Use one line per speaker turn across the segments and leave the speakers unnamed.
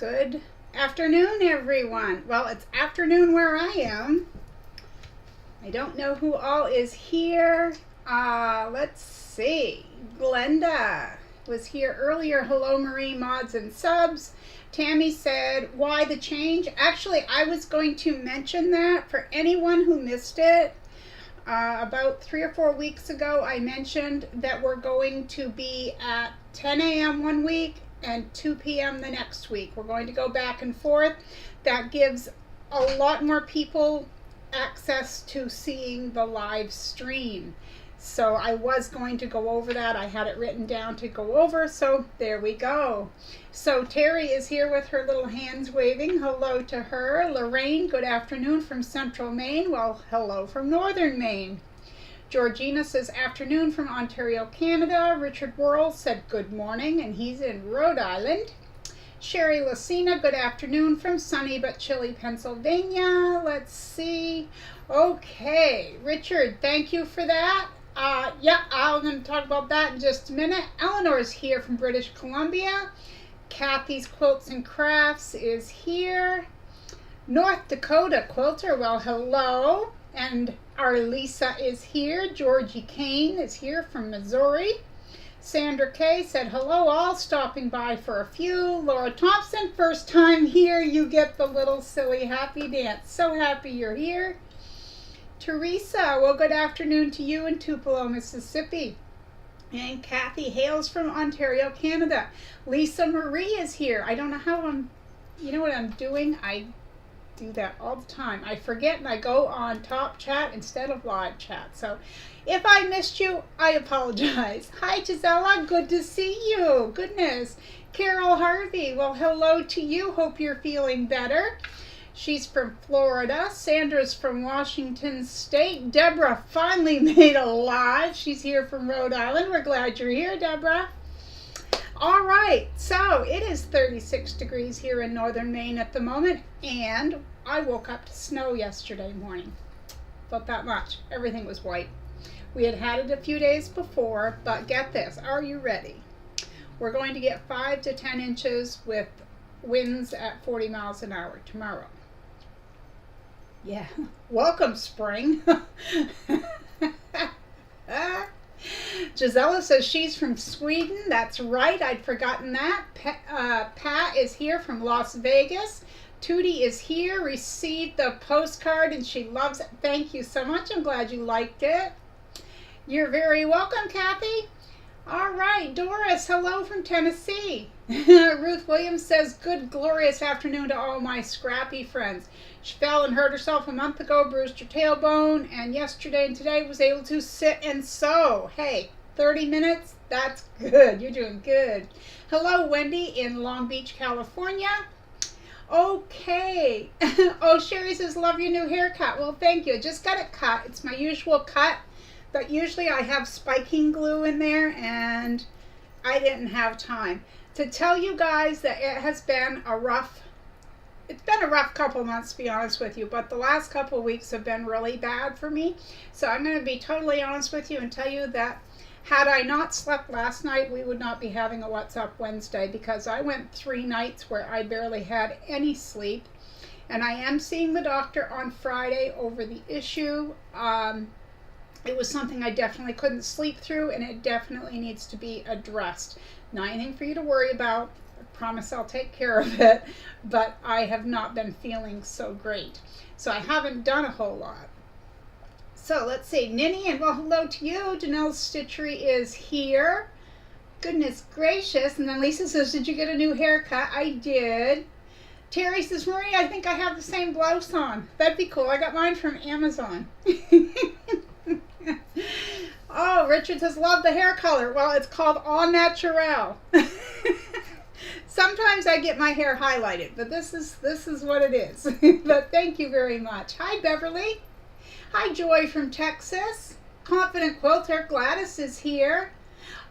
Good afternoon, everyone. Well, it's afternoon where I am. I don't know who all is here. Let's see. Glenda was here earlier. Hello, Marie, mods, and subs. Tammy said, why the change? Actually, I was going to mention that for anyone who missed it. About 3 or 4 weeks ago, I mentioned that we're going to be at 10 a.m. one week and 2 p.m. the next week. We're going to go back and forth. That gives a lot more people access to seeing the live stream. So I was going to go over that. I had it written down to go over, so there we go. So Terry is here with her little hands waving. Hello to her. Lorraine, good afternoon from Central Maine. Well, hello from Northern Maine. Georgina says afternoon from Ontario, Canada. Richard Worrell said good morning, and he's in Rhode Island. Sherry Lucina, good afternoon from sunny but chilly Pennsylvania. Let's see. Okay, Richard, thank you for that. Yeah, I'm going to talk about that in just a minute. Eleanor's here from British Columbia. Kathy's Quilts and Crafts is here. North Dakota Quilter, well, hello. And our Lisa is here. Georgie Kane is here from Missouri. Sandra Kay said, hello all, stopping by for a few. Laura Thompson, first time here, you get the little silly happy dance. So happy you're here. Teresa, well, good afternoon to you in Tupelo, Mississippi. And Kathy hails from Ontario, Canada. Lisa Marie is here. I don't know how you know what I'm doing? I do that all the time. I forget and I go on top chat instead of live chat. So if I missed you, I apologize. Hi, Gisela. Good to see you. Goodness. Carol Harvey, well, hello to you. Hope you're feeling better. She's from Florida. Sandra's from Washington State. Deborah finally made a live. She's here from Rhode Island. We're glad you're here, Deborah. All right, so it is 36 degrees here in northern Maine at the moment, and I woke up to snow yesterday morning. Felt that much. Everything was white. We had it a few days before, but get this. Are you ready? We're going to get 5 to 10 inches with winds at 40 miles an hour tomorrow. Yeah, welcome spring. Gisela says she's from Sweden. That's right, I'd forgotten that. Pat is here from Las Vegas. Tootie is here, received the postcard and she loves it. Thank you so much. I'm glad you liked it. You're very welcome, Kathy. All right, Doris, hello from Tennessee. Ruth Williams says, good, glorious afternoon to all my scrappy friends. She fell and hurt herself a month ago, bruised her tailbone, and yesterday and today was able to sit and sew. Hey, 30 minutes? That's good. You're doing good. Hello, Wendy in Long Beach, California. Okay. Oh, Sherry says, love your new haircut. Well, thank you. Just got it cut. It's my usual cut. But usually I have spiking glue in there, and I didn't have time to tell you guys that it has been a rough couple months, to be honest with you, but the last couple of weeks have been really bad for me. So I'm going to be totally honest with you and tell you that had I not slept last night, we would not be having a What's Up Wednesday, because I went 3 nights where I barely had any sleep. And I am seeing the doctor on Friday over the issue. It was something I definitely couldn't sleep through, and it definitely needs to be addressed. Not anything for you to worry about. I promise I'll take care of it, but I have not been feeling so great. So I haven't done a whole lot. So let's see. Ninny, and well, hello to you. Janelle Stitchery is here. Goodness gracious. And then Lisa says, did you get a new haircut? I did. Terry says, Marie, I think I have the same blouse on. That'd be cool. I got mine from Amazon. Oh, Richard says, love the hair color. Well, it's called Au Naturel. Sometimes I get my hair highlighted, but this is what it is. But thank you very much. Hi, Beverly. Hi, Joy from Texas. Confident Quilter Gladys is here.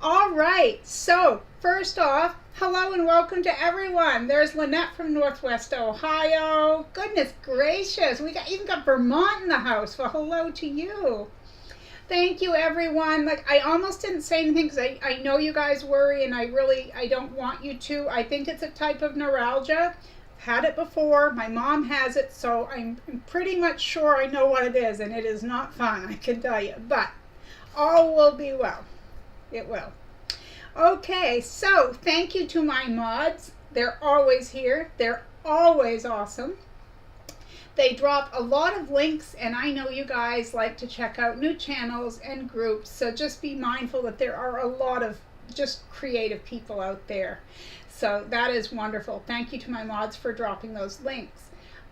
All right, so first off, hello and welcome to everyone. There's Lynette from Northwest Ohio. Goodness gracious, we even got Vermont in the house. Well, hello to you. thank you, everyone. Like, I almost didn't say anything because I know you guys worry, and I don't want you to. I think it's a type of neuralgia. I've had it before. My mom has it, so I'm pretty much sure I know what it is, and it is not fun, I can tell you. But all will be well. It will. Okay, so thank you to my mods. They're always here. They're always awesome. They drop a lot of links, and I know you guys like to check out new channels and groups, so just be mindful that there are a lot of just creative people out there. So that is wonderful. Thank you to my mods for dropping those links.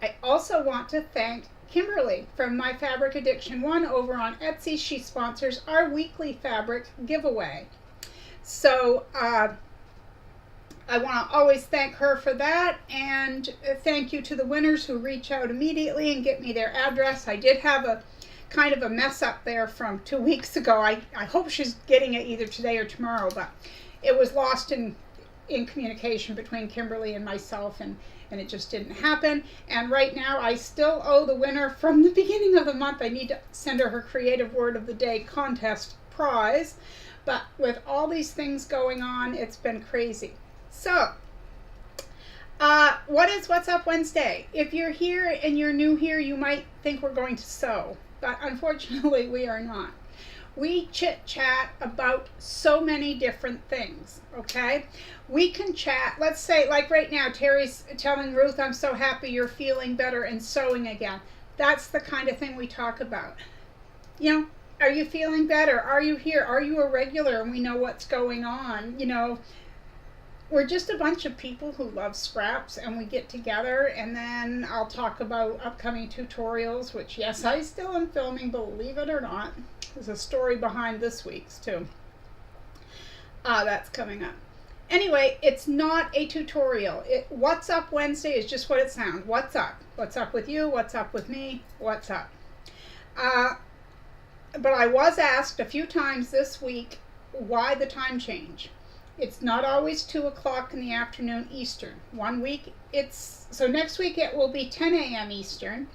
I also want to thank Kimberly from My Fabric Addiction 1 over on Etsy. She sponsors our weekly fabric giveaway. So I want to always thank her for that, and thank you to the winners who reach out immediately and get me their address. I did have a kind of a mess up there from 2 weeks ago. I hope she's getting it either today or tomorrow, but it was lost in communication between Kimberly and myself, and it just didn't happen. And right now I still owe the winner from the beginning of the month. I need to send her Creative Word of the Day contest prize, but with all these things going on, it's been crazy. So, What's Up Wednesday? If you're here and you're new here, you might think we're going to sew, but unfortunately we are not. We chit-chat about so many different things, okay? We can chat, let's say, like right now, Terry's telling Ruth, I'm so happy you're feeling better and sewing again. That's the kind of thing we talk about. You know, are you feeling better? Are you here? Are you a regular? And we know what's going on, you know. We're just a bunch of people who love scraps, and we get together, and then I'll talk about upcoming tutorials, which, yes, I still am filming, believe it or not. There's a story behind this week's, too. That's coming up. Anyway, it's not a tutorial. What's Up Wednesday is just what it sounds. What's up? What's up with you? What's up with me? What's up? But I was asked a few times this week, why the time change? It's not always 2 o'clock in the afternoon Eastern. One week so next week it will be 10 a.m. Eastern,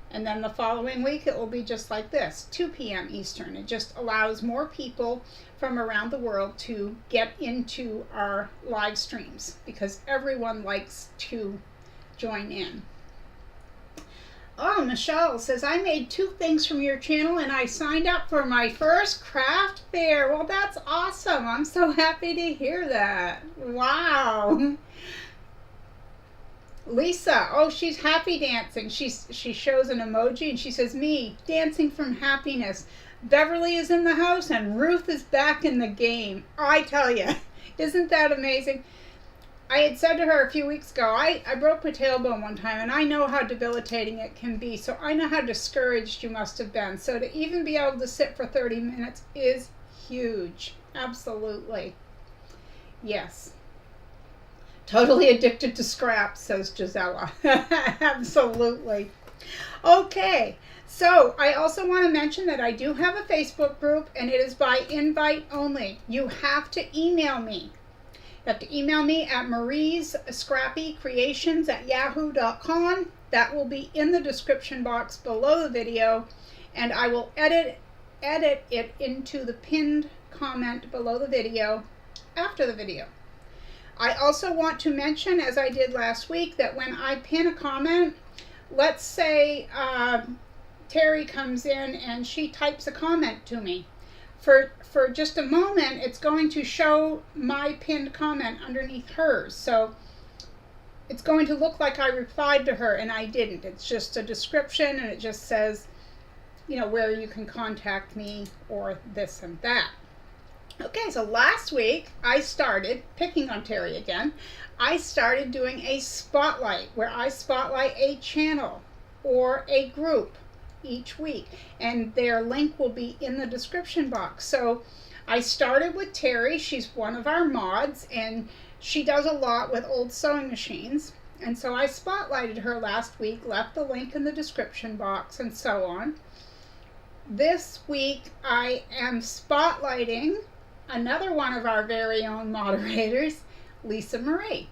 and then the following week it will be just like this, 2 p.m. Eastern. It just allows more people from around the world to get into our live streams because everyone likes to join in. Oh, Michelle says, I made 2 things from your channel and I signed up for my first craft fair. Well, that's awesome. I'm so happy to hear that. Wow. Lisa, oh, she's happy dancing. She shows an emoji and she says, me, dancing from happiness. Beverly is in the house and Ruth is back in the game. I tell you, isn't that amazing? I had said to her a few weeks ago, I broke my tailbone one time, and I know how debilitating it can be, so I know how discouraged you must have been. So to even be able to sit for 30 minutes is huge. Absolutely. Yes. Totally addicted to scraps, says Gisela. Absolutely. Okay. So I also want to mention that I do have a Facebook group, and it is by invite only. You have to email me. You have to email me at mariescrappycreations@yahoo.com. That will be in the description box below the video, and I will edit it into the pinned comment below the video after the video. I also want to mention, as I did last week, that when I pin a comment, let's say Terry comes in and she types a comment to me. For just a moment, it's going to show my pinned comment underneath hers. So it's going to look like I replied to her, and I didn't. It's just a description, and it just says, you know, where you can contact me or this and that. Okay, so last week I started, picking on Terry again, I started doing a spotlight where I spotlight a channel or a group each week, and their link will be in the description box. So I started with Terry. She's one of our mods, and she does a lot with old sewing machines, and so I spotlighted her last week, left the link in the description box, and so on. This week I am spotlighting another one of our very own moderators, Lisa Marie.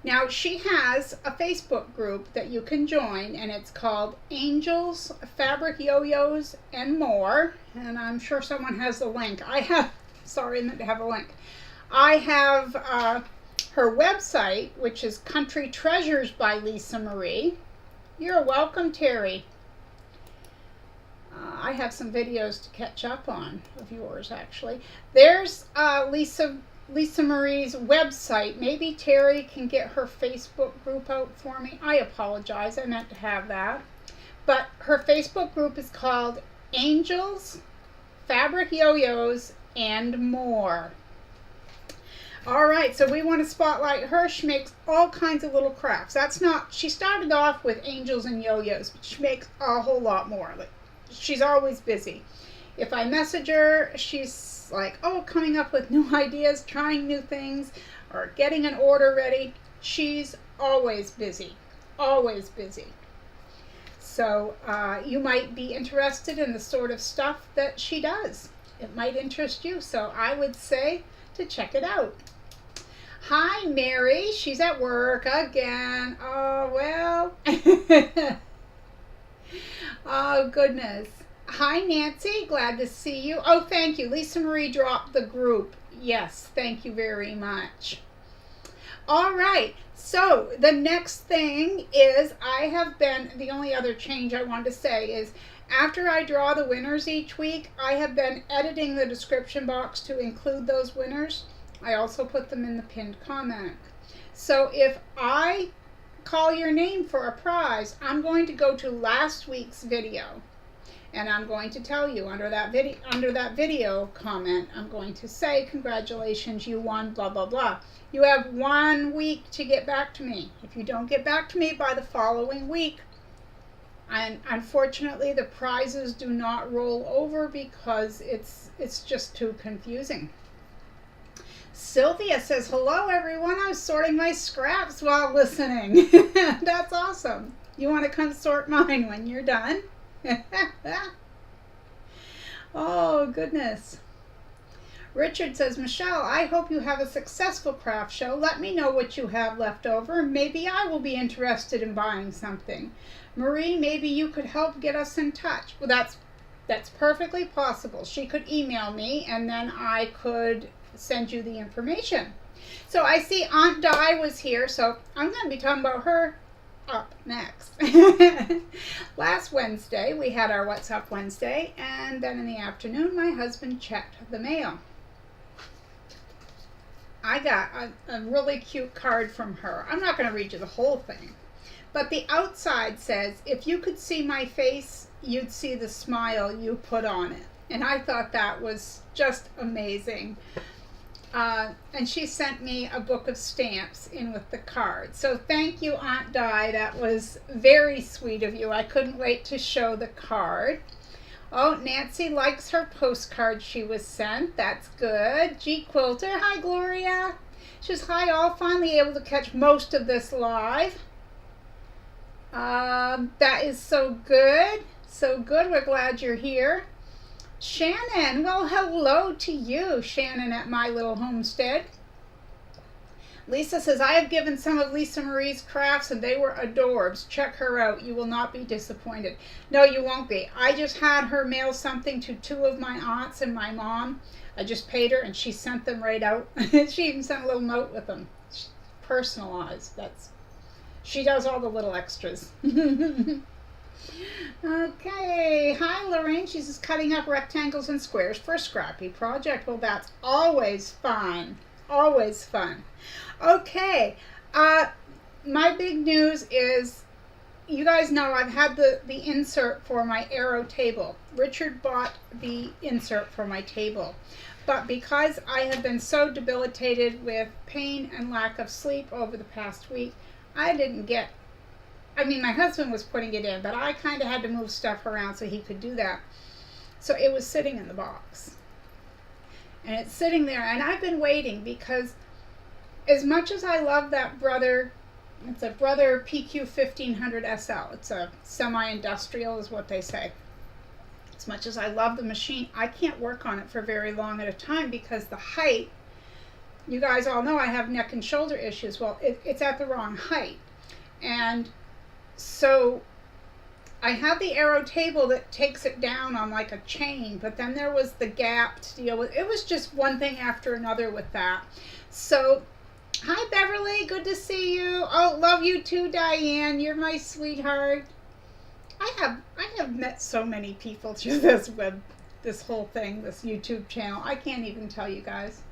Now, she has a Facebook group that you can join, and it's called Angels, Fabric Yo-Yos, and More. And I'm sure someone has the link. I have, sorry, I meant to have a link. I have her website, which is Country Treasures by Lisa Marie. You're welcome, Terry. I have some videos to catch up on of yours, actually. There's Lisa Marie's website. Maybe Terry can get her Facebook group out for me. I apologize. I meant to have that. But her Facebook group is called Angels, Fabric Yo-Yos, and More. All right, so we want to spotlight her. She makes all kinds of little crafts. She started off with angels and yo-yos, but she makes a whole lot more. Like, she's always busy. If I message her, she's like, oh, coming up with new ideas, trying new things, or getting an order ready. She's always busy, always busy. So you might be interested in the sort of stuff that she does. It might interest you, so I would say to check it out. Hi, Mary. She's at work again. Oh, well. Oh, goodness. Hi, Nancy. Glad to see you. Oh, thank you. Lisa Marie dropped the group. Yes, thank you very much. All right. So the next thing is the only other change I wanted to say is after I draw the winners each week, I have been editing the description box to include those winners. I also put them in the pinned comment. So if I call your name for a prize, I'm going to go to last week's video. And I'm going to tell you under that video comment, I'm going to say, congratulations, you won, blah, blah, blah. You have 1 week to get back to me. If you don't get back to me by the following week, and unfortunately the prizes do not roll over because it's just too confusing. Sylvia says, hello everyone, I'm sorting my scraps while listening. That's awesome. You want to come sort mine when you're done? Oh, goodness. Richard says, Michelle, I hope you have a successful craft show. Let me know what you have left over. Maybe I will be interested in buying something. Marie, maybe you could help get us in touch. Well, that's perfectly possible. She could email me, and then I could send you the information. So I see Aunt Di was here, so I'm going to be talking about her up next. Last Wednesday, we had our What's Up Wednesday, and then in the afternoon, my husband checked the mail. I got a really cute card from her. I'm not going to read you the whole thing, but the outside says, if you could see my face, you'd see the smile you put on it. And I thought that was just amazing. And she sent me a book of stamps in with the card. So thank you, Aunt Di. That was very sweet of you. I couldn't wait to show the card. Oh, Nancy likes her postcard she was sent. That's good. G Quilter. Hi, Gloria. She says, hi, all. Finally able to catch most of this live. That is so good. So good. We're glad you're here. Shannon, well, hello to you, Shannon at My Little Homestead. Lisa says, I have given some of Lisa Marie's crafts and they were adorbs. Check her out. You will not be disappointed. No, you won't be. I just had her mail something to 2 of my aunts and my mom. I just paid her and she sent them right out. She even sent a little note with them. Personalized. She does all the little extras. Okay, hi Lorraine. She's just cutting up rectangles and squares for a scrappy project. Well, that's always fun. Always fun. Okay, my big news is, you guys know I've had the insert for my arrow table. Richard bought the insert for my table. But because I have been so debilitated with pain and lack of sleep over the past week, I didn't get, my husband was putting it in, but I kind of had to move stuff around so he could do that. So it was sitting in the box. And it's sitting there, and I've been waiting because as much as I love that Brother, it's a Brother PQ 1500 SL. It's a semi-industrial is what they say. As much as I love the machine, I can't work on it for very long at a time because the height you guys all know I have neck and shoulder issues. Well, it's at the wrong height. And so I have the arrow table that takes it down on like a chain, but then there was the gap to deal with. It was just one thing after another with that. So, hi Beverly, good to see you. Oh, love you too, Diane. You're my sweetheart. I have met so many people through this whole thing, this YouTube channel. I can't even tell you guys.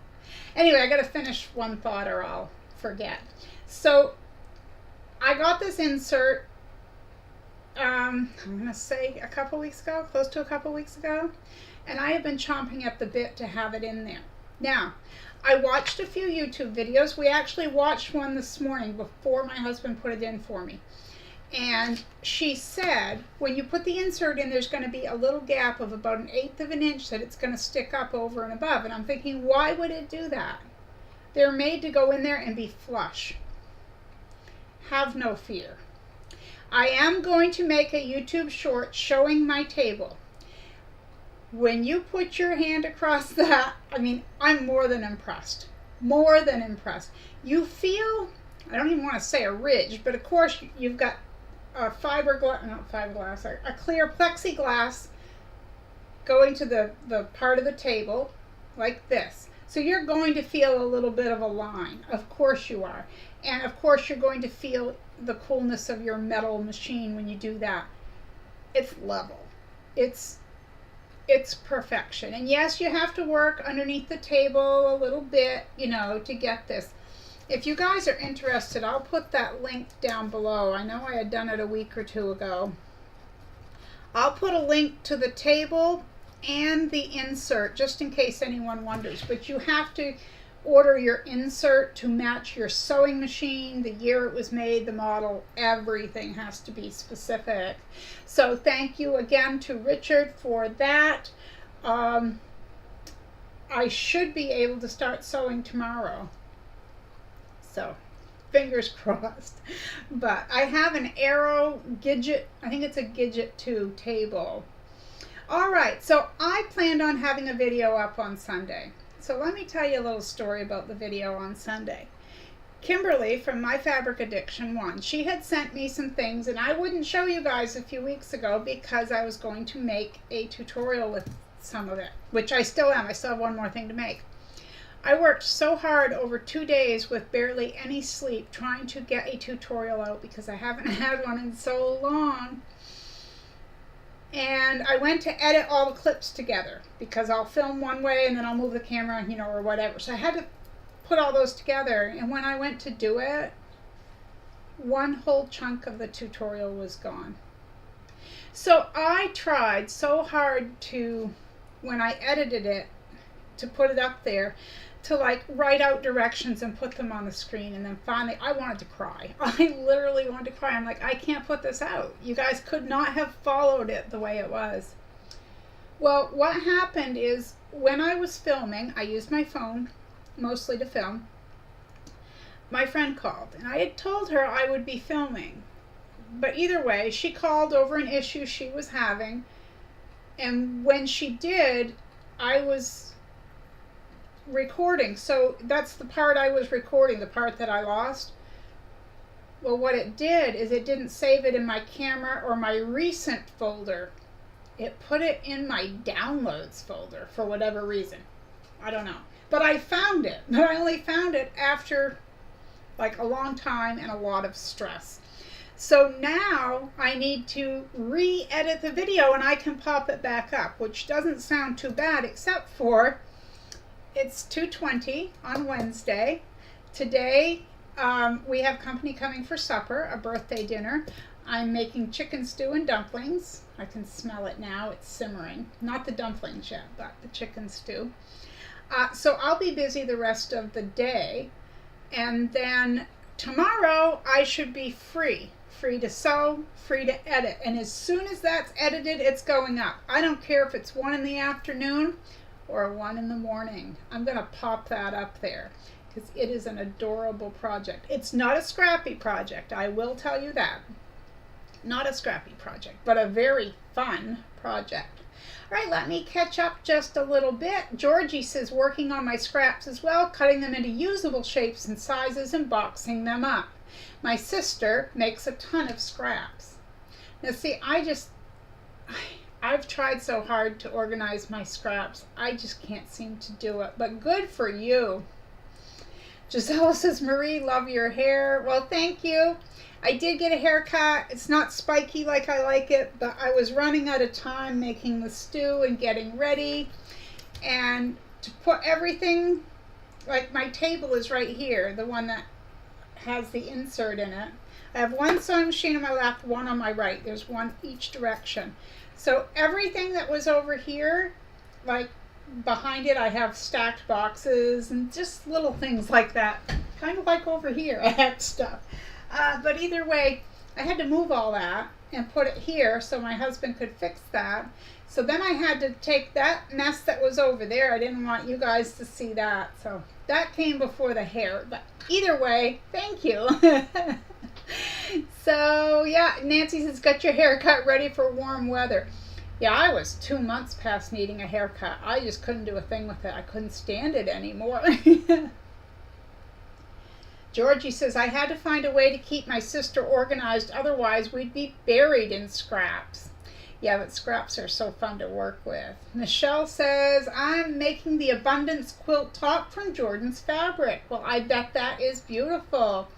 Anyway, I got to finish one thought or I'll forget. So, I got this insert. I'm going to say a couple weeks ago, close to a couple weeks ago, and I have been chomping at the bit to have it in there. Now, I watched a few YouTube videos. We actually watched one this morning before my husband put it in for me. And she said, when you put the insert in, there's going to be a little gap of about 1/8 of an inch that it's going to stick up over and above. And I'm thinking, why would it do that? They're made to go in there and be flush. Have no fear. I am going to make a YouTube short showing my table. When you put your hand across that, I mean, I'm more than impressed. More than impressed. You feel, I don't even want to say a ridge, but of course you've got a a clear plexiglass going to the part of the table like this. So you're going to feel a little bit of a line. Of course you are. And of course you're going to feel the coolness of your metal machine when you do that. It's level. It's perfection. And yes, you have to work underneath the table a little bit, you know, to get this. If you guys are interested, I'll put that link down below. I know I had done it a week or two ago. I'll put a link to the table and the insert, just in case anyone wonders. But you have to order your insert to match your sewing machine, the year it was made, the model, everything has to be specific. So thank you again to Richard for that. I should be able to start sewing tomorrow. So fingers crossed. But I have an Arrow Gidget, I think it's a Gidget 2 table. All right, so I planned on having a video up on Sunday. So let me tell you a little story about the video on Sunday. Kimberly from My Fabric Addiction 1, she had sent me some things, and I wouldn't show you guys a few weeks ago because I was going to make a tutorial with some of it, which I still am. I still have one more thing to make. I worked so hard over 2 days with barely any sleep trying to get a tutorial out because I haven't had one in so long. And I went to edit all the clips together because I'll film one way and then I'll move the camera, you know, or whatever. So I had to put all those together. And when I went to do it, one whole chunk of the tutorial was gone. So I tried so hard to, when I edited it, to put it up there, to like write out directions and put them on the screen. And then finally I wanted to cry. I literally wanted to cry. I'm like, I can't put this out. You guys could not have followed it the way it was. Well, what happened is when I was filming, I used my phone mostly to film. My friend called and I had told her I would be filming. But either way, she called over an issue she was having. And when she did, I was recording, so that's the part I was recording, the part that I lost. Well, what it did is it didn't save it in my camera or my recent folder. It put it in my downloads folder for whatever reason. I don't know. But I found it. But I only found it after like a long time and a lot of stress. So now I need to re-edit the video and I can pop it back up, which doesn't sound too bad, except for it's 2:20 on Wednesday. Today we have company coming for supper, a birthday dinner. I'm making chicken stew and dumplings. I can smell it now. It's simmering. Not the dumplings yet, but the chicken stew. So I'll be busy the rest of the day. And then tomorrow I should be free. Free to sew, free to edit. And as soon as that's edited, it's going up. I don't care if it's 1 in the afternoon or 1 in the morning. I'm going to pop that up there because it is an adorable project. It's not a scrappy project, I will tell you that. Not a scrappy project, but a very fun project. All right, let me catch up just a little bit. Georgie says, working on my scraps as well, cutting them into usable shapes and sizes and boxing them up. My sister makes a ton of scraps. Now see, I've tried so hard to organize my scraps. I just can't seem to do it, but good for you. Giselle says, Marie, love your hair. Well, thank you. I did get a haircut. It's not spiky like I like it, but I was running out of time making the stew and getting ready. And to put everything, like my table is right here, the one that has the insert in it. I have one sewing machine on my left, one on my right. There's one each direction. So everything that was over here, like behind it, I have stacked boxes and just little things like that. Kind of like over here, I have stuff. But either way, I had to move all that and put it here so my husband could fix that. So then I had to take that mess that was over there. I didn't want you guys to see that. So that came before the hair. But either way, thank you. So yeah, Nancy says, got your haircut ready for warm weather. Yeah, I was 2 months past needing a haircut. I just couldn't do a thing with it. I couldn't stand it anymore. Georgie says, I had to find a way to keep my sister organized, otherwise we'd be buried in scraps. Yeah, but scraps are so fun to work with. Michelle says, I'm making the Abundance quilt top from Jordan's fabric. Well, I bet that is beautiful.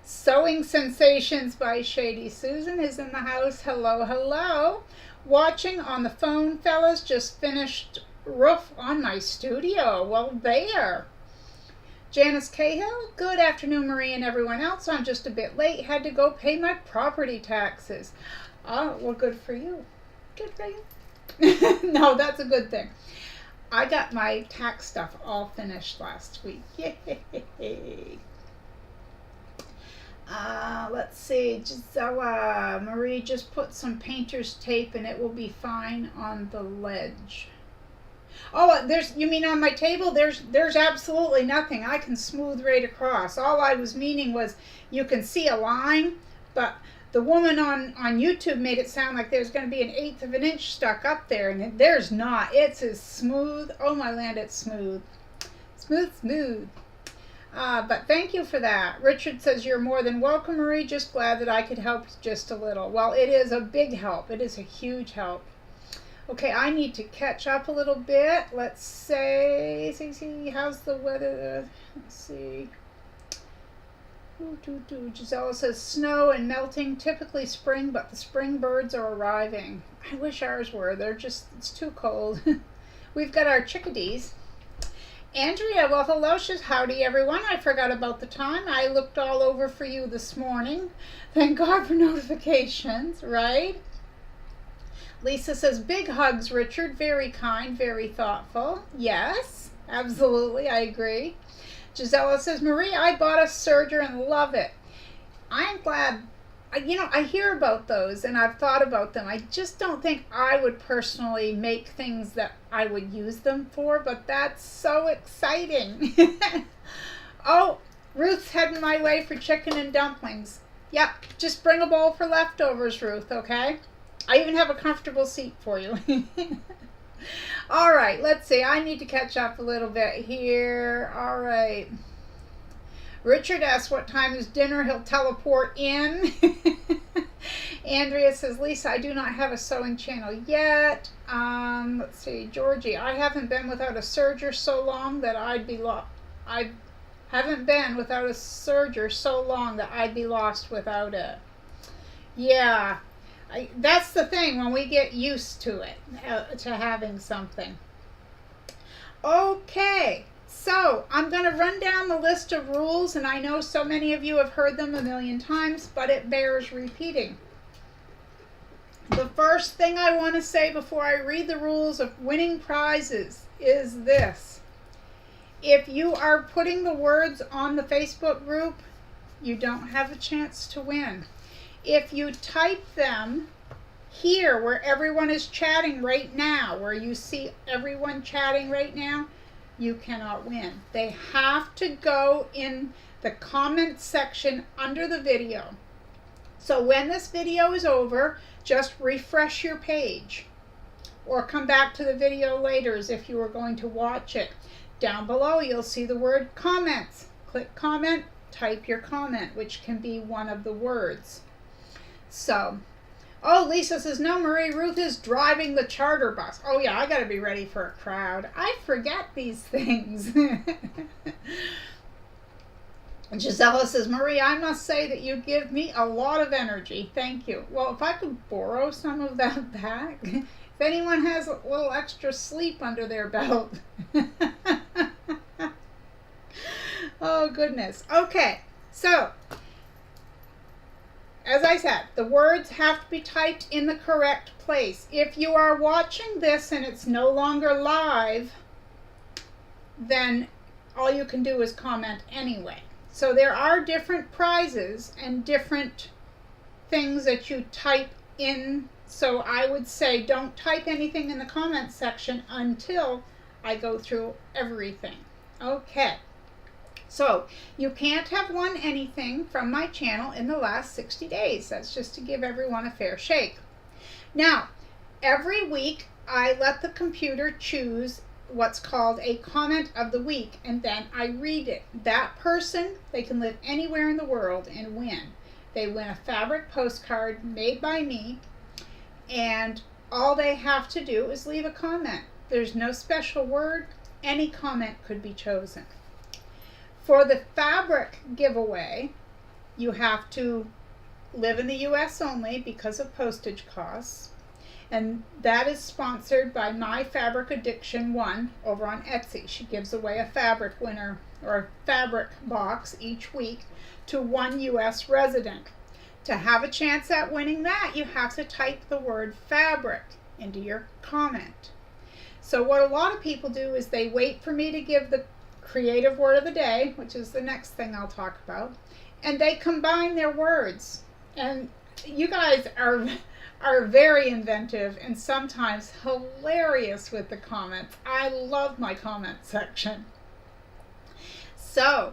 Sewing Sensations by Shady Susan is in the house. Hello, hello. Watching on the phone, fellas. Just finished roof on my studio. Well, there. Janice Cahill, good afternoon, Marie and everyone else. I'm just a bit late. Had to go pay my property taxes. Oh, well, good for you. Good for you. No, that's a good thing. I got my tax stuff all finished last week. Yay. Let's see. Gisela, Marie just put some painter's tape and it will be fine on the ledge. Oh, you mean on my table? There's absolutely nothing. I can smooth right across. All I was meaning was you can see a line, but the woman on YouTube made it sound like there's going to be 1/8 of an inch stuck up there, and there's not. It's as smooth. Oh my land, it's smooth. Smooth, smooth. But thank you for that. Richard says, you're more than welcome, Marie. Just glad that I could help just a little. Well, it is a big help. It is a huge help. Okay, I need to catch up a little bit. Let's see, how's the weather? Let's see. Gisela says, snow and melting, typically spring, but the spring birds are arriving. I wish ours were. It's too cold. We've got our chickadees. Andrea, well, hello, she's howdy, everyone. I forgot about the time. I looked all over for you this morning. Thank God for notifications, right? Lisa says, big hugs, Richard. Very kind, very thoughtful. Yes, absolutely, I agree. Gisela says, Marie, I bought a serger and love it. I'm glad. I hear about those and I've thought about them. I just don't think I would personally make things that I would use them for, but that's so exciting. Oh, Ruth's heading my way for chicken and dumplings. Yep, just bring a bowl for leftovers, Ruth, okay? I even have a comfortable seat for you. All right, let's see. I need to catch up a little bit here. All right. Richard asks what time is dinner. He'll teleport in. Andrea says, Lisa, I do not have a sewing channel yet. Let's see. Georgie, I haven't been without a serger so long that I'd be lost. I haven't been without a serger so long that I'd be lost without it. Yeah. That's the thing when we get used to it, to having something. Okay, so I'm going to run down the list of rules, and I know so many of you have heard them a million times, but it bears repeating. The first thing I want to say before I read the rules of winning prizes is this. If you are putting the words on the Facebook group, you don't have a chance to win. If you type them here where everyone is chatting right now, where you see everyone chatting right now, you cannot win. They have to go in the comment section under the video. So when this video is over, just refresh your page or come back to the video later as if you were going to watch it. Down below, you'll see the word comments. Click comment, type your comment, which can be one of the words. So, oh, Lisa says, no, Marie Ruth is driving the charter bus. Oh yeah, I got to be ready for a crowd. I forget these things. Gisela says, Marie, I must say that you give me a lot of energy. Thank you. Well, if I could borrow some of that back, if anyone has a little extra sleep under their belt. Oh, goodness. Okay, so as I said, the words have to be typed in the correct place. If you are watching this and it's no longer live, then all you can do is comment anyway. So there are different prizes and different things that you type in. So I would say don't type anything in the comment section until I go through everything. Okay. So you can't have won anything from my channel in the last 60 days. That's just to give everyone a fair shake. Now, every week I let the computer choose what's called a comment of the week, and then I read it. That person, they can live anywhere in the world and win. They win a fabric postcard made by me, and all they have to do is leave a comment. There's no special word. Any comment could be chosen. For the fabric giveaway, you have to live in the US only because of postage costs. And that is sponsored by My Fabric Addiction 1 over on Etsy. She gives away a fabric winner or a fabric box each week to one US resident. To have a chance at winning that, you have to type the word fabric into your comment. So what a lot of people do is they wait for me to give the creative word of the day, which is the next thing I'll talk about, and they combine their words. And you guys are very inventive and sometimes hilarious with the comments. I love my comment section. So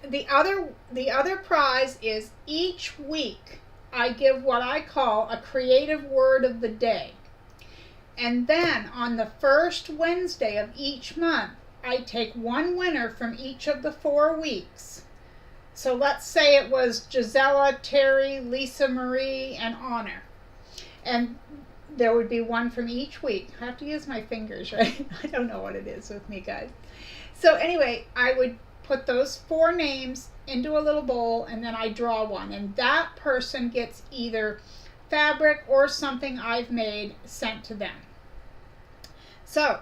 the other prize is each week I give what I call a creative word of the day, and then on the first Wednesday of each month I take one winner from each of the 4 weeks. So let's say it was Gisela, Terry, Lisa Marie, and Honor. And there would be one from each week. I have to use my fingers, right? I don't know what it is with me, guys. So anyway, I would put those 4 names into a little bowl, and then I draw one. And that person gets either fabric or something I've made sent to them. So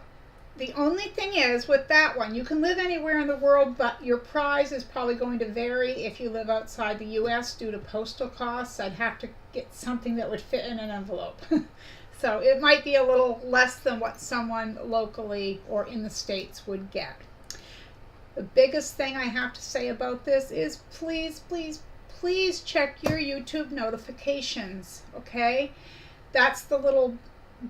the only thing is with that one, you can live anywhere in the world, but your prize is probably going to vary if you live outside the US due to postal costs. I'd have to get something that would fit in an envelope. So it might be a little less than what someone locally or in the States would get. The biggest thing I have to say about this is please, please, please check your YouTube notifications, okay? That's the little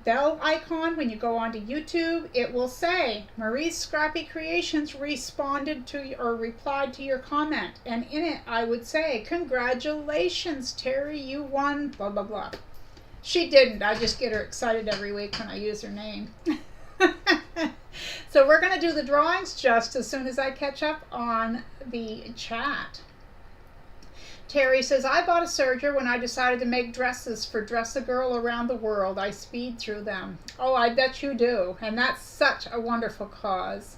bell icon. When you go onto YouTube, it will say Marie's Scrappy Creations responded to or replied to your comment, and in it I would say, congratulations Terry, you won blah blah blah. She didn't. I just get her excited every week when I use her name. So we're going to do the drawings just as soon as I catch up on the chat. Terry says, I bought a serger when I decided to make dresses for Dress a Girl Around the World. I speed through them. Oh, I bet you do. And that's such a wonderful cause.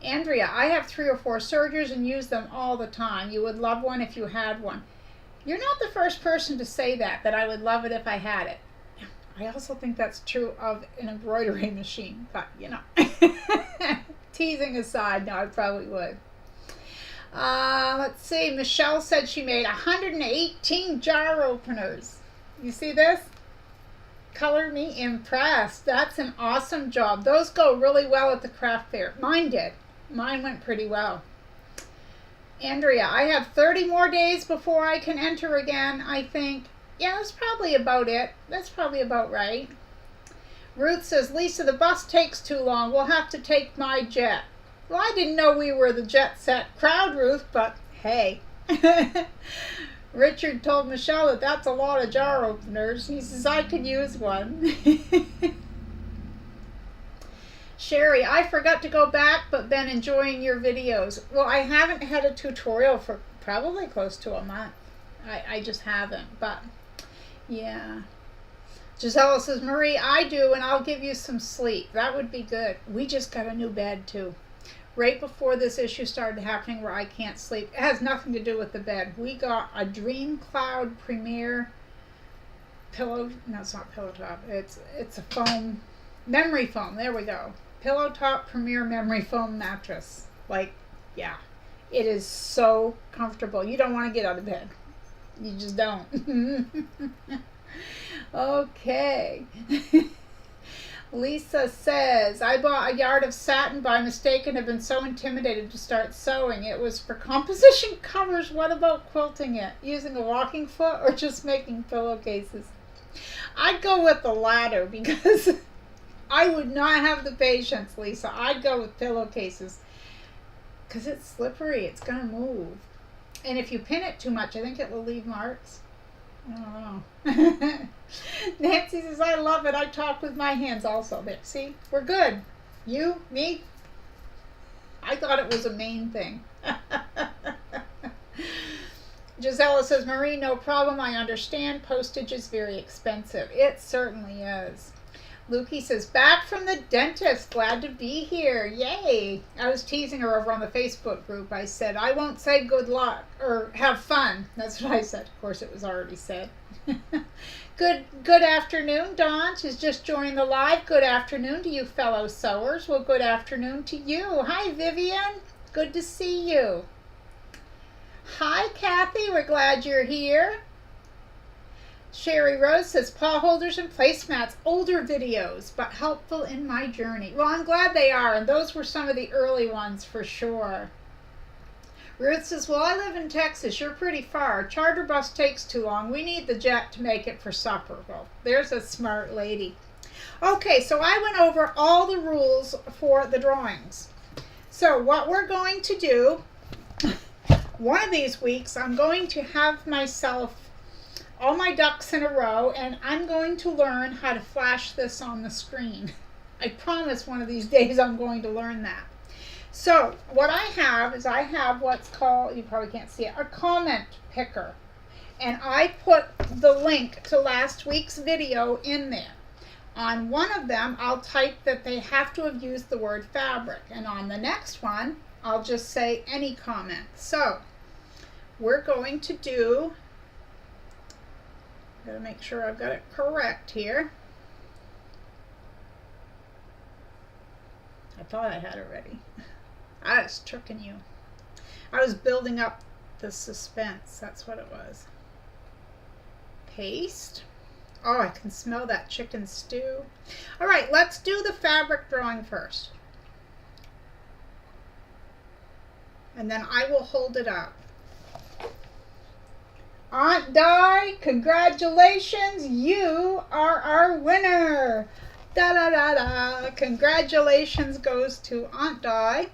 Andrea, I have 3 or 4 sergers and use them all the time. You would love one if you had one. You're not the first person to say that I would love it if I had it. I also think that's true of an embroidery machine, but you know. Teasing aside, no, I probably would. Let's see, Michelle said she made 118 jar openers. You see this? Color me impressed. That's an awesome job. Those go really well at the craft fair. Mine did. Mine went pretty well. Andrea, I have 30 more days before I can enter again, I think. Yeah, that's probably about it. That's probably about right. Ruth says, Lisa, the bus takes too long. We'll have to take my jet. Well, I didn't know we were the jet set crowd, Ruth, but hey. Richard told Michelle that that's a lot of jar openers. He says, I could use one. Sherry, I forgot to go back, but been enjoying your videos. Well, I haven't had a tutorial for probably close to a month. I just haven't, but yeah. Gisela says, Marie, I do, and I'll give you some sleep. That would be good. We just got a new bed, too. Right before this issue started happening where I can't sleep. It has nothing to do with the bed. We got a Dream Cloud Premier pillow. No, it's not pillow top. It's a foam, memory foam. There we go. Pillow top Premier memory foam mattress. Like, yeah. It is so comfortable. You don't want to get out of bed. You just don't. Okay. Lisa says, I bought a yard of satin by mistake and have been so intimidated to start sewing. It was for composition covers. What about quilting it? Using a walking foot or just making pillowcases? I'd go with the latter because I would not have the patience, Lisa. I'd go with pillowcases because it's slippery. It's going to move. And if you pin it too much, I think it will leave marks. I don't know. Nancy says, I love it. I talk with my hands also. There, see, we're good. You, me. I thought it was a main thing. Gisela says, Marie, no problem. I understand. Postage is very expensive. It certainly is. Lukey says, back from the dentist. Glad to be here. Yay. I was teasing her over on the Facebook group. I said, I won't say good luck or have fun. That's what I said. Of course, it was already said. Good afternoon. Dawn. She's just joined the live. Good afternoon to you fellow sewers. Well, good afternoon to you. Hi, Vivian. Good to see you. Hi, Kathy. We're glad you're here. Sherry Rose says, paw holders and placemats, older videos, but helpful in my journey. Well, I'm glad they are, and those were some of the early ones for sure. Ruth says, well, I live in Texas. You're pretty far. Charter bus takes too long. We need the jet to make it for supper. Well, there's a smart lady. Okay, so I went over all the rules for the drawings. So what we're going to do, one of these weeks, I'm going to have myself all my ducks in a row, and I'm going to learn how to flash this on the screen. I promise one of these days I'm going to learn that. So what I have is I have what's called, you probably can't see it, a comment picker. And I put the link to last week's video in there. On one of them, I'll type that they have to have used the word fabric. And on the next one, I'll just say any comment. So we're going to do, gotta make sure I've got it correct here. I thought I had it ready. I was tricking you. I was building up the suspense. That's what it was. Paste. Oh, I can smell that chicken stew. All right, let's do the fabric drawing first. And then I will hold it up. Aunt Di, congratulations. You are our winner. Da da da da. Congratulations goes to Aunt Di.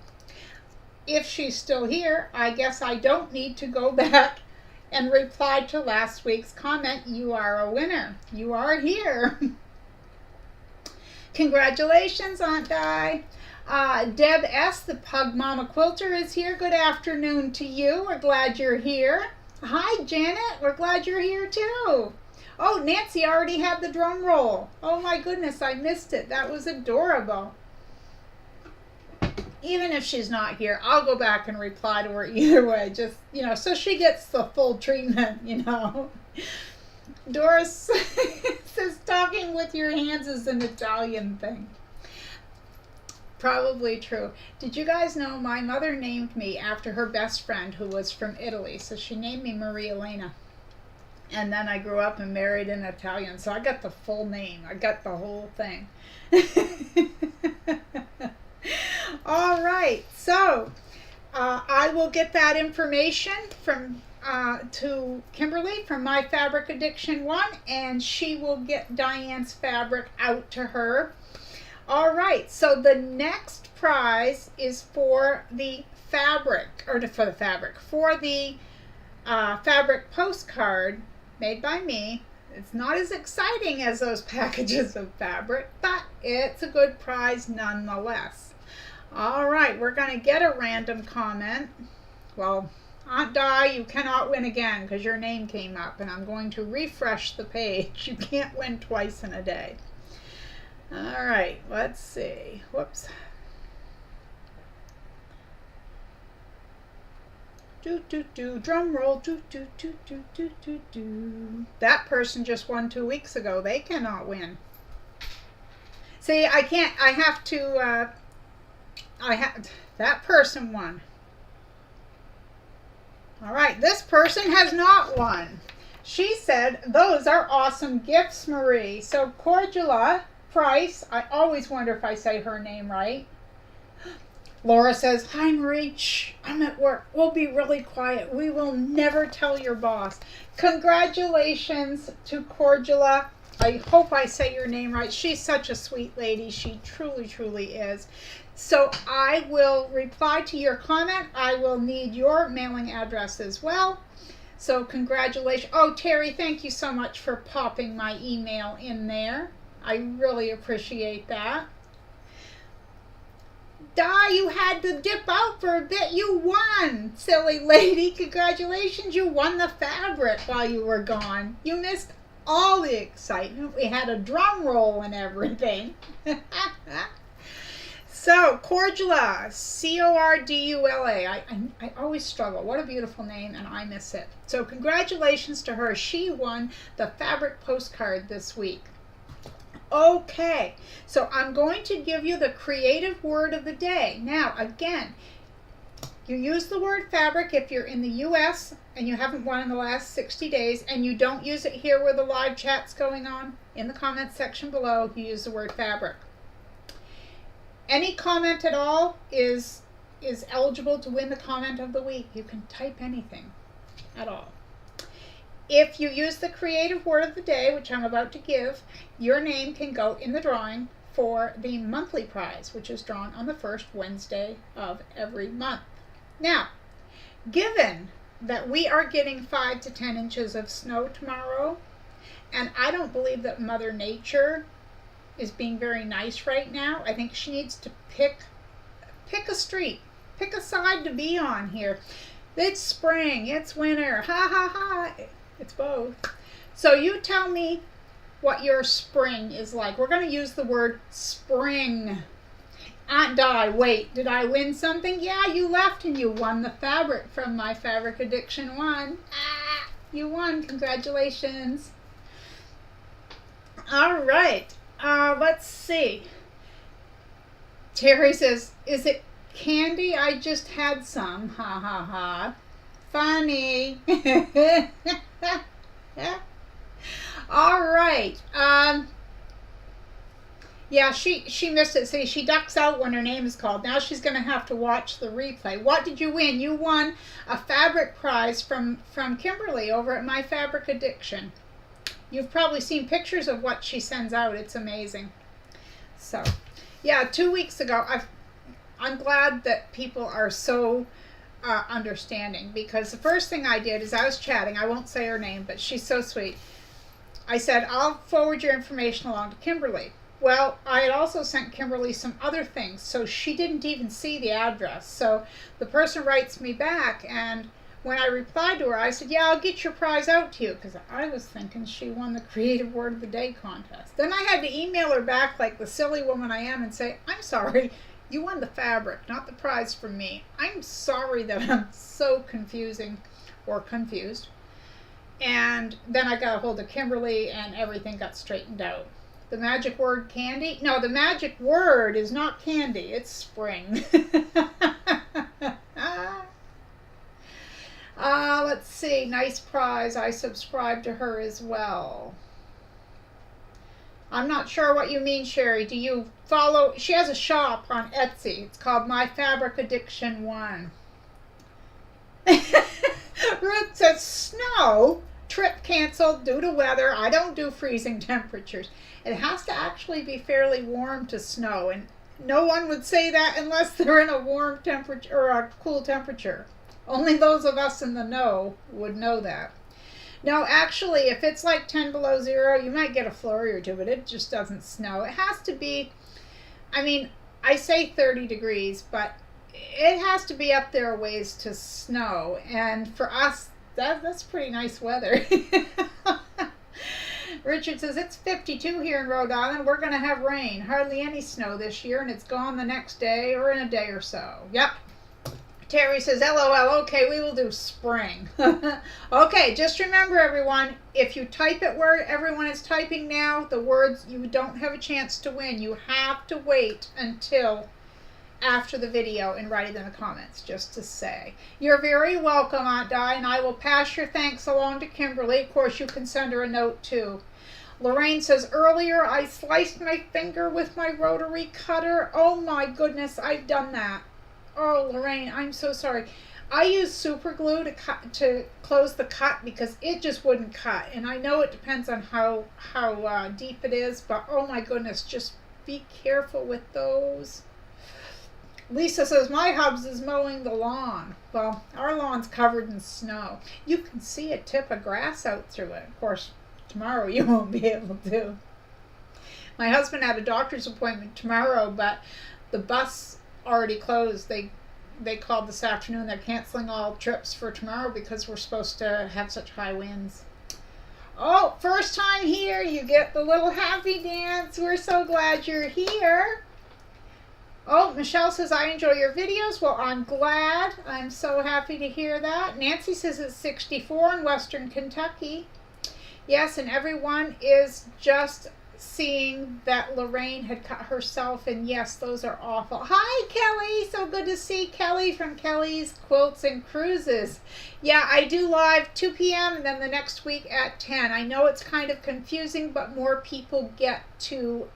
If she's still here, I guess I don't need to go back and reply to last week's comment. You are a winner. You are here. Congratulations, Aunt Di. Deb S., the Pug Mama Quilter, is here. Good afternoon to you. We're glad you're here. Hi, Janet. We're glad you're here, too. Oh, Nancy already had the drum roll. Oh, my goodness, I missed it. That was adorable. Even if she's not here, I'll go back and reply to her either way. Just, you know, so she gets the full treatment, you know. Doris says talking with your hands is an Italian thing. Probably true. Did you guys know my mother named me after her best friend who was from Italy? So she named me Maria Elena. And then I grew up and married an Italian. So I got the full name. I got the whole thing. All right. So I will get that information from to Kimberly from My Fabric Addiction 1. And she will get Diane's fabric out to her. All right, so the next prize is for the fabric, or for the fabric postcard made by me. It's not as exciting as those packages of fabric, but it's a good prize nonetheless. All right, we're going to get a random comment. Well, Aunt Di, you cannot win again because your name came up, and I'm going to refresh the page. You can't win twice in a day. All right, let's see. Whoops. Drum roll. That person just won 2 weeks ago. They cannot win. See, I can't. I have to. That person won. All right, this person has not won. She said, "Those are awesome gifts, Marie." So Cordula Price. I always wonder if I say her name right. Laura says, "Hi, Marie. Shh, I'm at work. We'll be really quiet. We will never tell your boss." Congratulations to Cordula. I hope I say your name right. She's such a sweet lady. She truly, truly is. So I will reply to your comment. I will need your mailing address as well. So congratulations. Oh, Terry, thank you so much for popping my email in there. I really appreciate that. Di, you had to dip out for a bit. You won, silly lady. Congratulations. You won the fabric while you were gone. You missed all the excitement. We had a drum roll and everything. So, Cordula, C-O-R-D-U-L-A. I always struggle. What a beautiful name, and I miss it. So, congratulations to her. She won the fabric postcard this week. Okay, so I'm going to give you the creative word of the day. Now, again, you use the word fabric if you're in the U.S. and you haven't won in the last 60 days, and you don't use it here where the live chat's going on. In the comments section below, you use the word fabric. Any comment at all is eligible to win the comment of the week. You can type anything at all. If you use the creative word of the day, which I'm about to give, your name can go in the drawing for the monthly prize, which is drawn on the first Wednesday of every month. Now, given that we are getting 5 to 10 inches of snow tomorrow, and I don't believe that Mother Nature is being very nice right now. I think she needs to pick a street, pick a side to be on here. It's spring, it's winter, ha ha ha. It's both. So you tell me what your spring is like. We're going to use the word spring. Aunt Di, wait, did I win something? Yeah, you left and you won the fabric from my Fabric Addiction 1. You won. Congratulations. All right. Let's see. Terry says, "Is it candy? I just had some. Ha ha ha. Funny." All right. Yeah, she missed it. See, she ducks out when her name is called. Now she's going to have to watch the replay. What did you win? You won a fabric prize from Kimberly over at My Fabric Addiction. You've probably seen pictures of what she sends out. It's amazing. So, yeah, 2 weeks ago, I'm glad that people are so understanding, because the first thing I did is I was chatting. I won't say her name, but she's so sweet. I said, "I'll forward your information along to Kimberly." Well, I had also sent Kimberly some other things, so she didn't even see the address. So the person writes me back, and when I replied to her, I said, "Yeah, I'll get your prize out to you," because I was thinking she won the Creative Word of the Day contest. Then I had to email her back like the silly woman I am and say, "I'm sorry, you won the fabric, not the prize from me. I'm sorry that I'm so confusing or confused." And then I got a hold of Kimberly and everything got straightened out. The magic word candy? No, the magic word is not candy, it's spring. Let's see, nice prize. I subscribe to her as well. I'm not sure what you mean, Sherry. Do you follow? She has a shop on Etsy. It's called My Fabric Addiction 1. Ruth says, "Snow, trip canceled due to weather. I don't do freezing temperatures." It has to actually be fairly warm to snow, and no one would say that unless they're in a warm temperature or a cool temperature. Only those of us in the know would know that. No, actually, if it's like 10 below zero, you might get a flurry or two, but it just doesn't snow. It has to be, I mean, I say 30 degrees, but it has to be up there a ways to snow. And for us, that's pretty nice weather. Richard says, it's 52 here in Rhode Island. We're going to have rain. Hardly any snow this year, and it's gone the next day or in a day or so. Yep. Terry says, LOL, okay, we will do spring. Okay, just remember, everyone, if you type it where everyone is typing now, the words, you don't have a chance to win. You have to wait until after the video and write it in the comments, just to say. You're very welcome, Aunt Di, and I will pass your thanks along to Kimberly. Of course, you can send her a note, too. Lorraine says, earlier I sliced my finger with my rotary cutter. Oh, my goodness, I've done that. Oh, Lorraine, I'm so sorry. I use super glue to close the cut because it just wouldn't cut. And I know it depends on how deep it is, but oh my goodness, just be careful with those. Lisa says, my hubs is mowing the lawn. Well, our lawn's covered in snow. You can see a tip of grass out through it. Of course, tomorrow you won't be able to. My husband had a doctor's appointment tomorrow, but the bus already closed. They called this afternoon. They're canceling all trips for tomorrow because we're supposed to have such high winds. Oh, first time here. You get the little happy dance. We're so glad you're here. Oh, Michelle says, I enjoy your videos. Well, I'm glad. I'm so happy to hear that. Nancy says it's 64 in Western Kentucky. Yes, and everyone is just seeing that Lorraine had cut herself, and yes, those are awful. Hi, Kelly. So good to see Kelly from Kelly's Quilts and Cruises. Yeah, I do live 2 p.m. and then the next week at 10. I know it's kind of confusing, but more people get to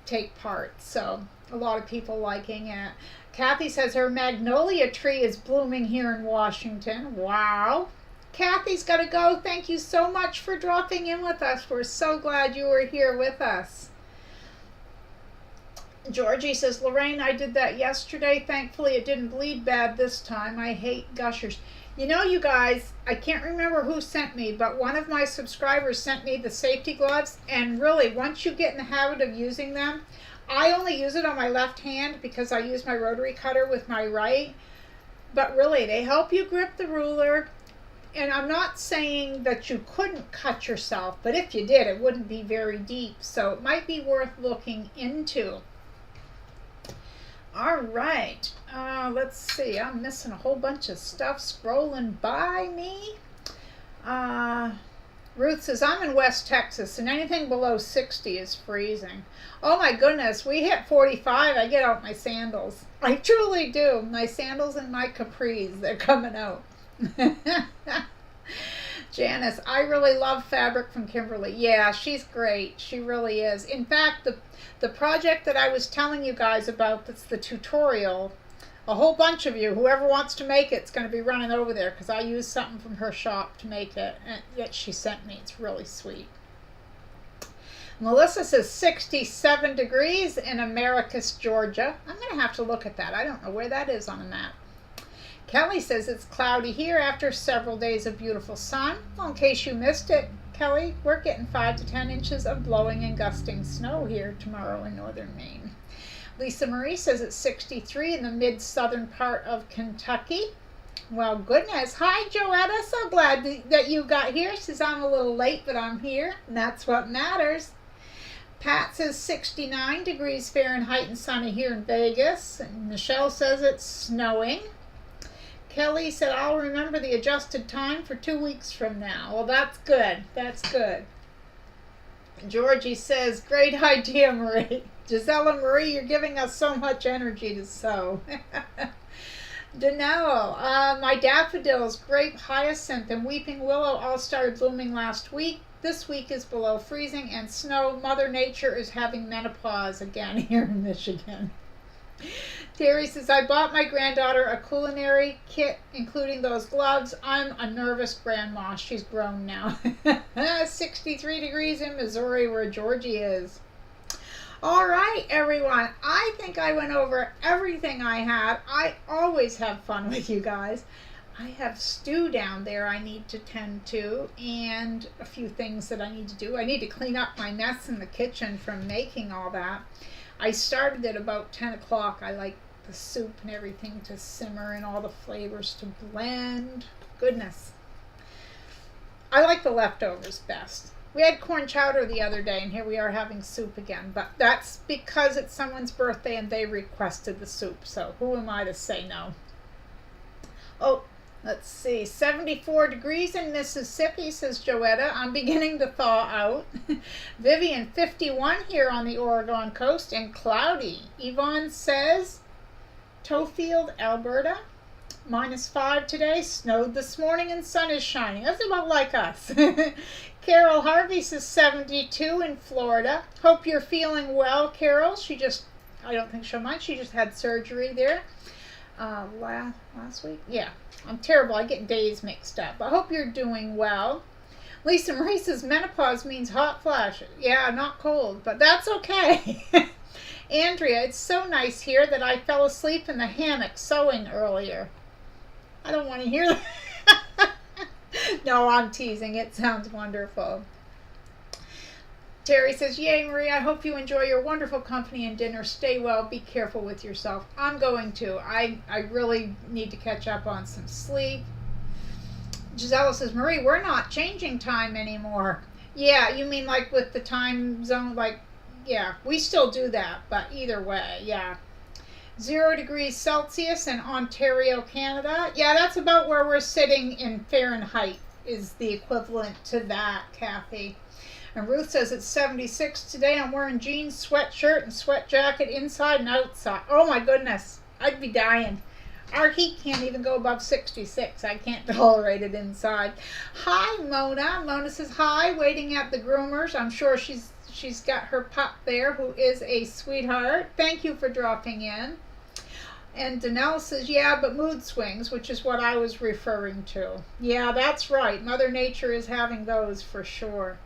take part, so a lot of people liking it. Kathy says her magnolia tree is blooming here in Washington. Wow. Kathy's got to go. Thank you so much for dropping in with us. We're so glad you were here with us. Georgie says, Lorraine, I did that yesterday. Thankfully, it didn't bleed bad this time. I hate gushers. You know, you guys, I can't remember who sent me, but one of my subscribers sent me the safety gloves. And really, once you get in the habit of using them, I only use it on my left hand because I use my rotary cutter with my right. But really, they help you grip the ruler. And I'm not saying that you couldn't cut yourself, but if you did, it wouldn't be very deep. So it might be worth looking into. All right. Let's see. I'm missing a whole bunch of stuff scrolling by me. Ruth says, I'm in West Texas, and anything below 60 is freezing. Oh my goodness, we hit 45. I get out my sandals. I truly do. My sandals and my capris, they're coming out. Janice, I really love fabric from Kimberly. Yeah, she's great. She really is. In fact, the project that I was telling you guys about, that's the tutorial, a whole bunch of you, whoever wants to make it, it's going to be running over there because I used something from her shop to make it, and yet she sent me. It's really sweet. Melissa says 67 degrees in Americus, Georgia. I'm going to have to look at that. I don't know where that is on a map. Kelly says it's cloudy here after several days of beautiful sun. Well, in case you missed it, Kelly, we're getting 5 to 10 inches of blowing and gusting snow here tomorrow in northern Maine. Lisa Marie says it's 63 in the mid-southern part of Kentucky. Well, goodness. Hi, Joetta. So glad that you got here. She says I'm a little late, but I'm here, and that's what matters. Pat says 69 degrees Fahrenheit and sunny here in Vegas. And Michelle says it's snowing. Kelly said, I'll remember the adjusted time for 2 weeks from now. Well, that's good. That's good. Georgie says, great idea, Marie. Gisela Marie, you're giving us so much energy to sew. Danelle, my daffodils, grape, hyacinth, and weeping willow all started blooming last week. This week is below freezing and snow. Mother Nature is having menopause again here in Michigan. Terry says, I bought my granddaughter a culinary kit, including those gloves. I'm a nervous grandma. She's grown now. 63 degrees in Missouri, where Georgie is. All right, everyone. I think I went over everything I had. I always have fun with you guys. I have stew down there I need to tend to, and a few things that I need to do. I need to clean up my mess in the kitchen from making all that. I started at about 10 o'clock. I like the soup and everything to simmer and all the flavors to blend. Goodness. I like the leftovers best. We had corn chowder the other day, and here we are having soup again. But that's because it's someone's birthday and they requested the soup. So who am I to say no? Oh, let's see. 74 degrees in Mississippi, says Joetta. I'm beginning to thaw out. Vivian, 51 here on the Oregon coast and cloudy. Yvonne says, Tofield, Alberta. -5 today, snowed this morning, and sun is shining. That's about like us. Carol Harvey says 72 in Florida. Hope you're feeling well, Carol. I don't think she'll mind. She just had surgery there last week. Yeah, I'm terrible. I get days mixed up. I hope you're doing well. Lisa Marie says menopause means hot flashes. Yeah, not cold, but that's okay. Andrea, it's so nice here that I fell asleep in the hammock sewing earlier. I don't want to hear that. No, I'm teasing. It sounds wonderful. Terry says, yay, Marie, I hope you enjoy your wonderful company and dinner. Stay well. Be careful with yourself. I'm going to. I really need to catch up on some sleep. Gisela says, Marie, we're not changing time anymore. Yeah, you mean like with the time zone? Like, yeah, we still do that, but either way, yeah. 0 degrees Celsius in Ontario, Canada. Yeah, that's about where we're sitting in Fahrenheit is the equivalent to that, Kathy. And Ruth says it's 76 today. I'm wearing jeans, sweatshirt, and sweat jacket inside and outside. Oh my goodness, I'd be dying. Our heat can't even go above 66. I can't tolerate it inside. Hi, Mona. Mona says hi, waiting at the groomers. I'm sure she's got her pup there who is a sweetheart. Thank you for dropping in. And Danelle says, yeah, but mood swings, which is what I was referring to. Yeah, that's right. Mother Nature is having those for sure.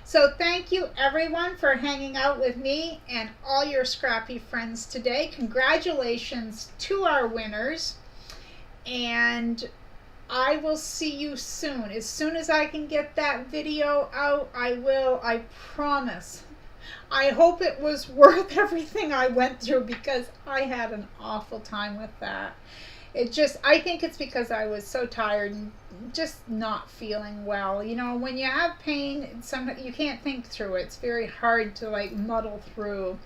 So thank you, everyone, for hanging out with me and all your scrappy friends today. Congratulations to our winners. And I will see you soon. As soon as I can get that video out, I will. I promise. I hope it was worth everything I went through because I had an awful time with that. I think it's because I was so tired and just not feeling well. You know, when you have pain, sometimes you can't think through it. It's very hard to like muddle through.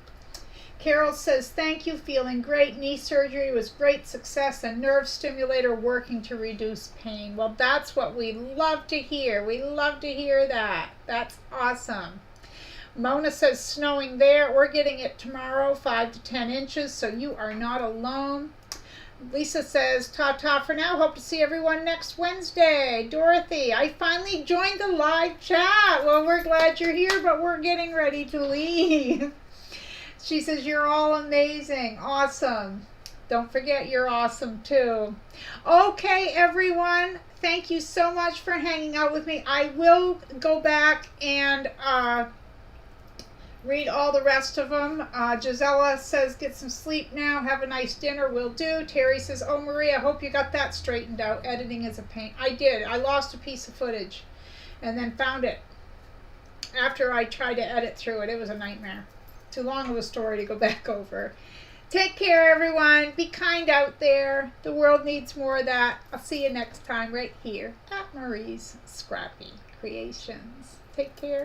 Carol says, thank you, feeling great. Knee surgery was great success. A nerve stimulator working to reduce pain. Well, that's what we love to hear. We love to hear that. That's awesome. Mona says snowing there. We're getting it tomorrow, 5 to 10 inches, so you are not alone. Lisa says, ta-ta for now. Hope to see everyone next Wednesday. Dorothy, I finally joined the live chat. Well, we're glad you're here, but we're getting ready to leave. She says, you're all amazing. Awesome. Don't forget you're awesome too. Okay, everyone. Thank you so much for hanging out with me. I will go back and read all the rest of them. Gisela says, get some sleep now. Have a nice dinner. Will do. Terry says, oh, Marie, I hope you got that straightened out. Editing is a pain. I did. I lost a piece of footage and then found it after I tried to edit through it. It was a nightmare. Too long of a story to go back over. Take care, everyone. Be kind out there. The world needs more of that. I'll see you next time right here at Marie's Scrappy Creations. Take care.